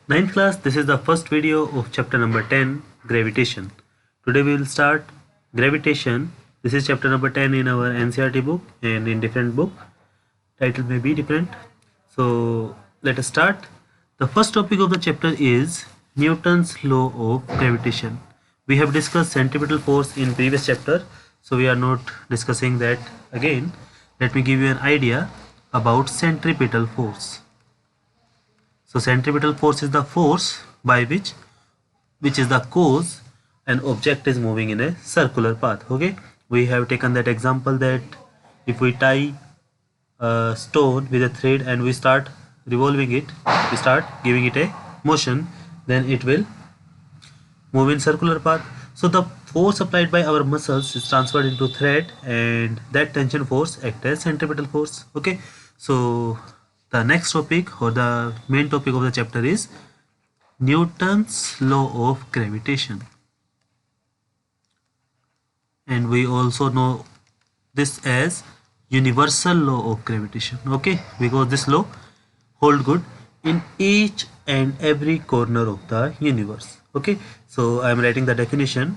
Ninth class, this is the first video of chapter number 10, Gravitation. Today we will start Gravitation. This is chapter number 10 in our NCERT book and in different book. Title may be different. So let us start. The first topic of the chapter is Newton's law of gravitation. We have discussed centripetal force in previous chapter, so we are not discussing that again. Let me give you an idea about centripetal force. So centripetal force is the force by which is the cause an object is moving in a circular path. Okay, we have taken that example that if we tie a stone with a thread and we start revolving it, we start giving it a motion, then it will move in circular path. So the force applied by our muscles is transferred into thread, and that tension force acts as centripetal force. Okay, so the next topic or the main topic of the chapter is Newton's law of gravitation, and we also know this as universal law of gravitation. Okay, because this law hold good in each and every corner of the universe. Okay, so I am writing the definition.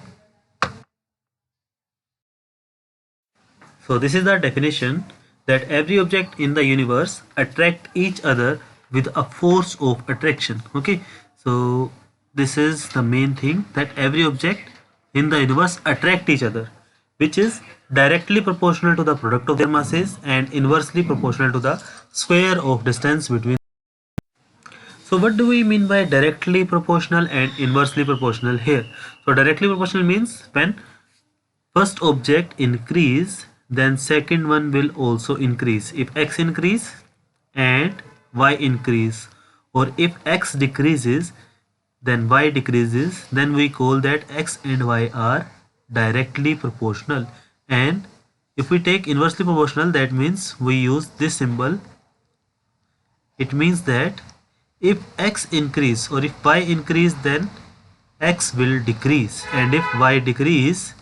So this is the definition, that every object in the universe attract each other with a force of attraction. Okay, so this is the main thing, that every object in the universe attract each other, which is directly proportional to the product of their masses and inversely proportional to the square of distance between. So what do we mean by directly proportional and inversely proportional here? So directly proportional means when first object increase, then second one will also increase. If x increase and y increase, or if x decreases then y decreases, then we call that x and y are directly proportional. And if we take inversely proportional, that means we use this symbol. It means that if x increase or if y increase, then x will decrease, and if y decrease,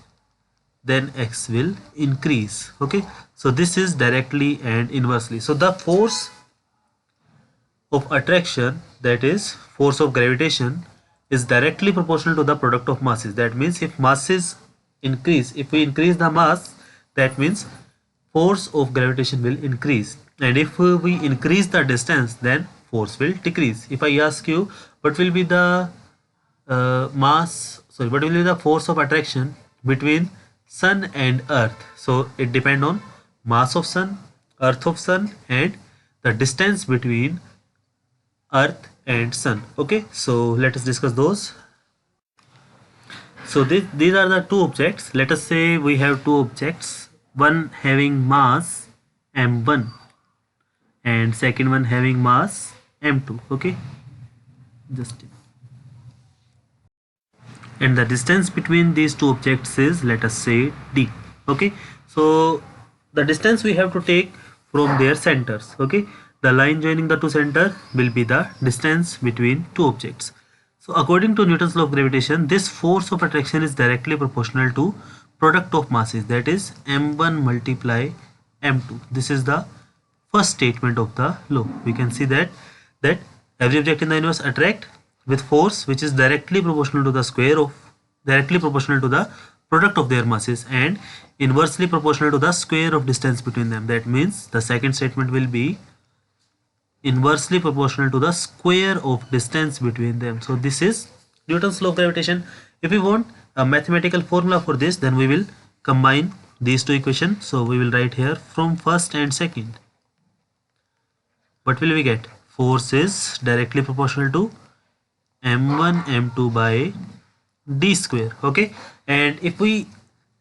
then x will increase. Okay, so this is directly and inversely. So the force of attraction, that is force of gravitation, is directly proportional to the product of masses. That means if masses increase, if we increase the mass, that means force of gravitation will increase, and if we increase the distance, then force will decrease. If I ask you what will be the what will be the force of attraction between sun and earth, so it depends on mass of sun, earth of sun, and the distance between earth and sun. Okay, so let us discuss those. So these are the two objects. Let us say we have two objects, one having mass m1 and second one having mass m2. Okay, just, and the distance between these two objects is, let us say, d. Okay, so the distance we have to take from their centers. Okay, the line joining the two center will be the distance between two objects. So according to Newton's law of gravitation, this force of attraction is directly proportional to product of masses, that is m1 multiply m2. This is the first statement of the law. We can see that every object in the universe attract with force which is directly proportional to the product of their masses and inversely proportional to the square of distance between them. That means the second statement will be inversely proportional to the square of distance between them. So this is Newton's law of gravitation. If we want a mathematical formula for this, then we will combine these two equations. So we will write here from first and second. What will we get? Force is directly proportional to m1 m2 by d square. Okay, and if we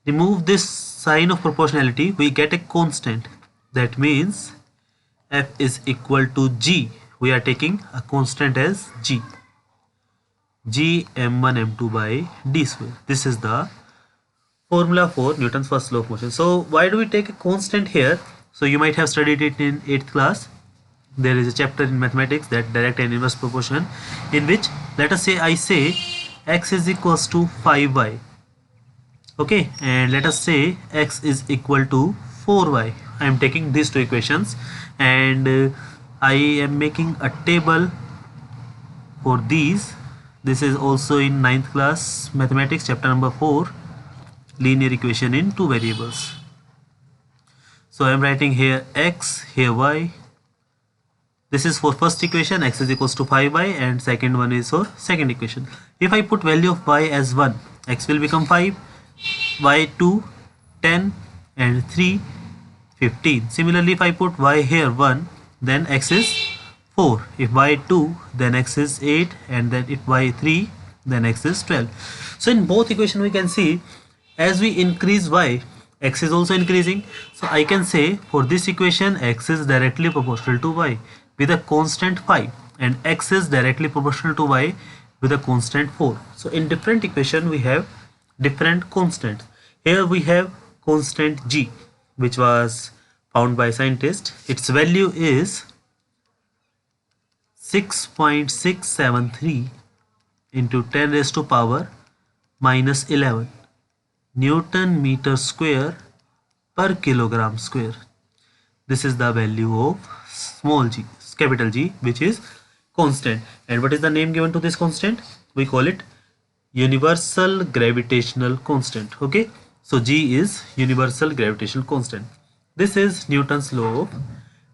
remove this sign of proportionality, we get a constant. That means F is equal to G. We are taking a constant as G. G m1 m2 by d square. This is the formula for Newton's first law of motion. So why do we take a constant here? So you might have studied it in 8th class. There is a chapter in mathematics, that direct and inverse proportion, in which, let us say, I say x is equals to 5y. Okay, and let us say x is equal to 4y. I am taking these two equations and I am making a table for these. This is also in 9th class mathematics chapter number 4, linear equation in two variables. So I am writing here x, here y. This is for first equation, x is equals to 5y, and second one is for second equation. If I put value of y as 1, x will become 5, y 2, 10, and 3, 15. Similarly, if I put y here 1, then x is 4. If y 2, then x is 8, and then if y 3, then x is 12. So in both equations we can see, as we increase y, x is also increasing. So I can say for this equation, x is directly proportional to y with a constant 5, and x is directly proportional to y with a constant 4. So in different equation we have different constants. Here we have constant g, which was found by scientists. Its value is 6.673 into 10 raised to power minus 11 Newton meter square per kilogram square. This is the value of small g, capital G, which is constant. And what is the name given to this constant? We call it universal gravitational constant. Okay, so G is universal gravitational constant. This is Newton's law of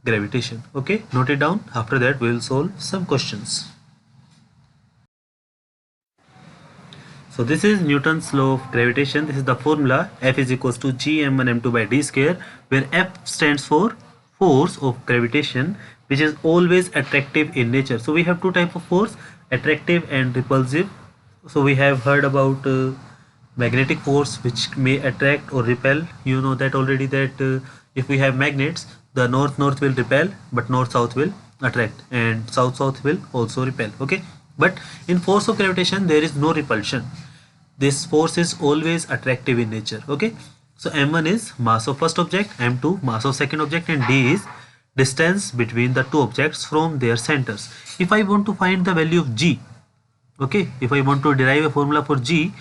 gravitation. Okay, note it down. After that we will solve some questions. So this is Newton's law of gravitation. This is the formula. F is equals to g m1 m2 by d square, where F stands for force of gravitation, which is always attractive in nature. So we have two types of force, attractive and repulsive. So we have heard about magnetic force, which may attract or repel. You know that already, that if we have magnets, the north will repel, but north south will attract, and south will also repel. Okay, but in force of gravitation there is no repulsion. This force is always attractive in nature. Okay, so m1 is mass of first object, m2 mass of second object, and d is distance between the two objects from their centers. If I want to find the value of g, okay, if I want to derive a formula for g,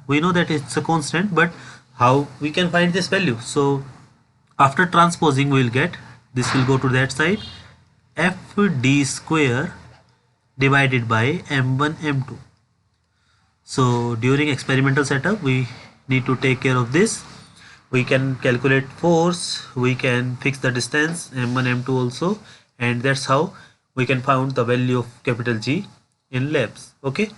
we know that it's a constant, but how we can find this value? So after transposing we will get, this will go to that side, f d square divided by m1 m2. So during experimental setup we need to take care of this. We can calculate force, we can fix the distance m1 m2 also, and that's how we can find the value of capital G in labs. Okay,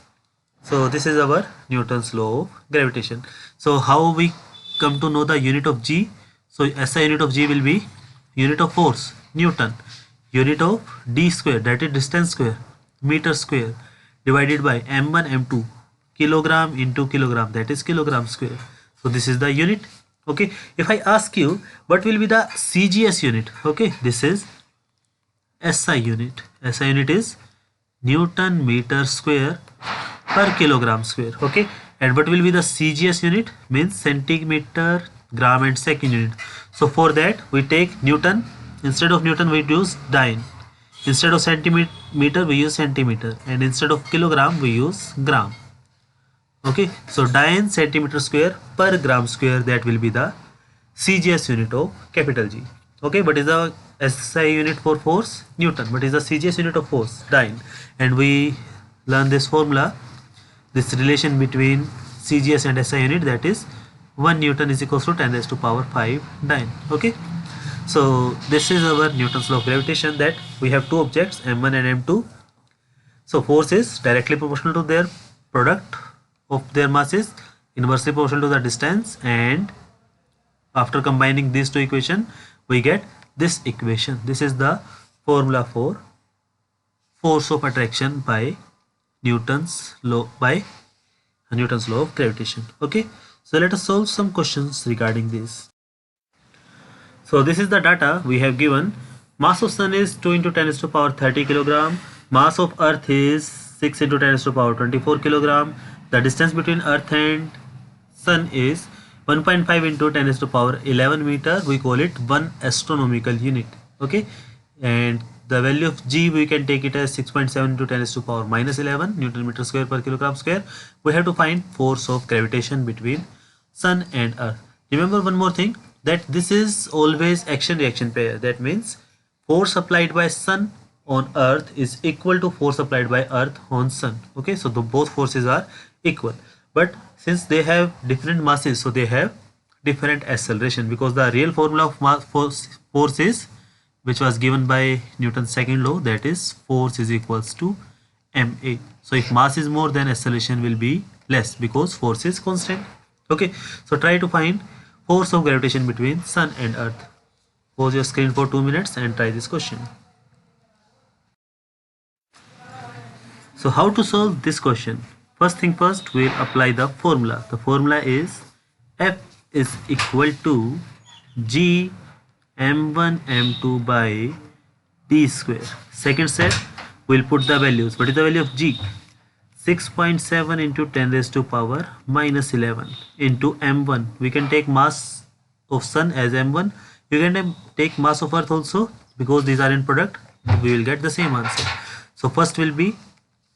so this is our Newton's law of gravitation. So how we come to know the unit of G? So SI unit of G will be unit of force Newton, unit of d square, that is distance square, meter square, divided by m1 m2, kilogram into kilogram, that is kilogram square. So this is the unit. Okay, if I ask you what will be the CGS unit, okay, this is SI unit. SI unit is Newton meter square per kilogram square. Okay, and what will be the CGS unit? Means centimeter, gram, and second unit. So for that we take Newton. Instead of Newton we use dyne. Instead of centimeter we use centimeter, and instead of kilogram we use gram. Okay, so dyne centimeter square per gram square, that will be the CGS unit of capital G. Okay, what is the SI unit for force? Newton. What is the CGS unit of force? Dyne. And we learn this formula, this relation between CGS and SI unit, that is 1 Newton is equals to 10 raised to power 5 dyne. Okay, so this is our Newton's law of gravitation, that we have two objects m1 and m2. So force is directly proportional to their product of their masses, inversely proportional to the distance, and after combining these two equations we get this equation. This is the formula for force of attraction by Newton's law of gravitation. Okay, so let us solve some questions regarding this. So this is the data we have given. Mass of sun is 2 into 10 raised to power 30 kilogram. Mass of earth is 6 into 10 raised to power 24 kilogram. The distance between earth and sun is 1.5 into 10 raised to power 11 meter. We call it 1 astronomical unit. Okay, and the value of G we can take it as 6.7 into 10 raised to power minus 11 Newton meter square per kilogram square. We have to find force of gravitation between sun and earth. Remember one more thing, that this is always action reaction pair. That means force applied by sun on earth is equal to force applied by earth on sun. Okay, so the both forces are equal, but since they have different masses, so they have different acceleration, because the real formula of force is, which was given by Newton's second law, that is force is equals to ma. So if mass is more, then acceleration will be less because force is constant. Okay, so try to find force of gravitation between sun and earth. Pause your screen for 2 minutes and try this question. So how to solve this question? First thing first, we'll apply the formula. The formula is F is equal to G m1 m2 by d square. Second step, we'll put the values. What is the value of G? 6.7 into 10 raised to power minus 11 into m1. We can take mass of sun as m1. You can take mass of earth also, because these are in product. We will get the same answer. So first will be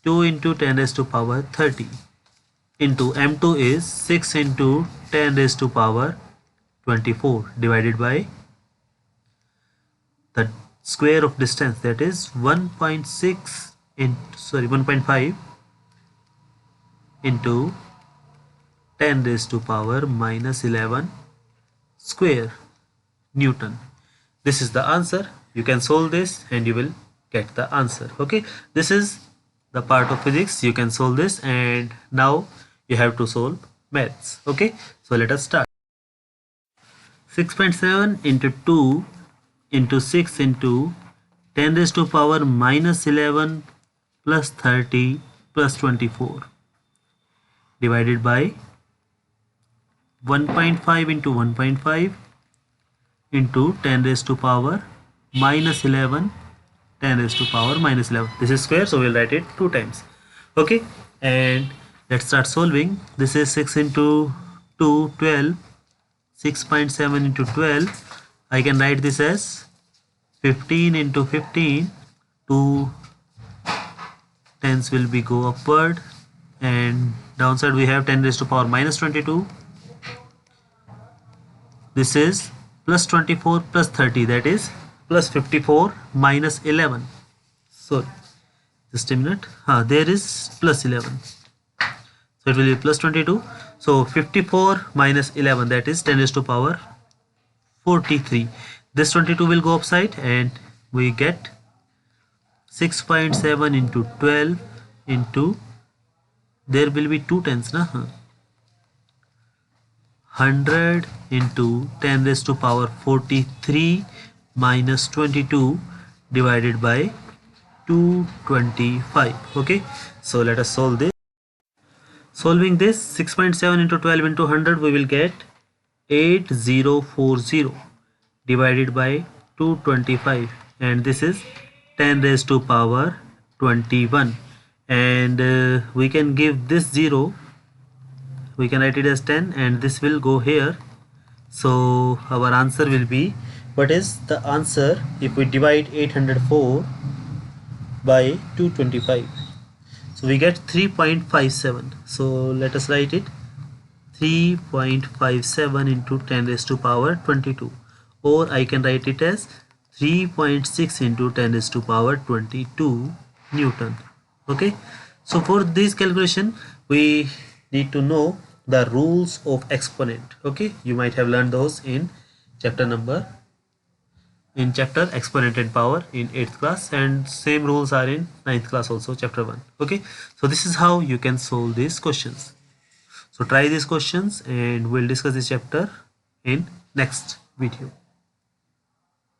2 into 10 raised to power 30 into m2 is 6 into 10 raised to power 24 divided by the square of distance, that is 1.6 in 1.5 into 10 raised to power minus 11 square Newton. This is the answer. You can solve this and you will get the answer. Okay, this is the part of physics. You can solve this, and now you have to solve maths. Okay, so let us start. 6.7 into 2 into 6 into 10 raised to power minus 11 plus 30 plus 24 divided by 1.5 into 1.5 into 10 raised to power minus 11 10 raised to power minus 11. This is square, so we'll write it 2 times. Okay, and let's start solving. This is 6 into 2, 12. 6.7 into 12, I can write this as 15 into 15. 2 tens will be go upward, and downside we have 10 raised to power minus 22. This is plus 24 plus 30, that is plus 54 minus 11. So just a minute, there is plus 11, so it will be plus 22. So 54 minus 11, that is 10 raised to power 43. This 22 will go upside and we get 6.7 into 12 into, there will be 2 tens, 100 into 10 raised to power 43 minus 22 divided by 225. Okay, so let us solve this. Solving this, 6.7 into 12 into 100, we will get 8040 divided by 225, and this is 10 raised to power 21, and we can give this 0, we can write it as 10, and this will go here. So our answer will be, what is the answer if we divide 804 by 225? So we get 3.57. So let us write it, 3.57 into 10 raised to power 22, or I can write it as 3.6 into 10 raised to power 22 Newton. Okay, so for this calculation we need to know the rules of exponent. Okay, you might have learned those in chapter exponent and power in 8th class, and same rules are in 9th class also, chapter 1. Okay, so this is how you can solve these questions. So try these questions and we'll discuss this chapter in next video.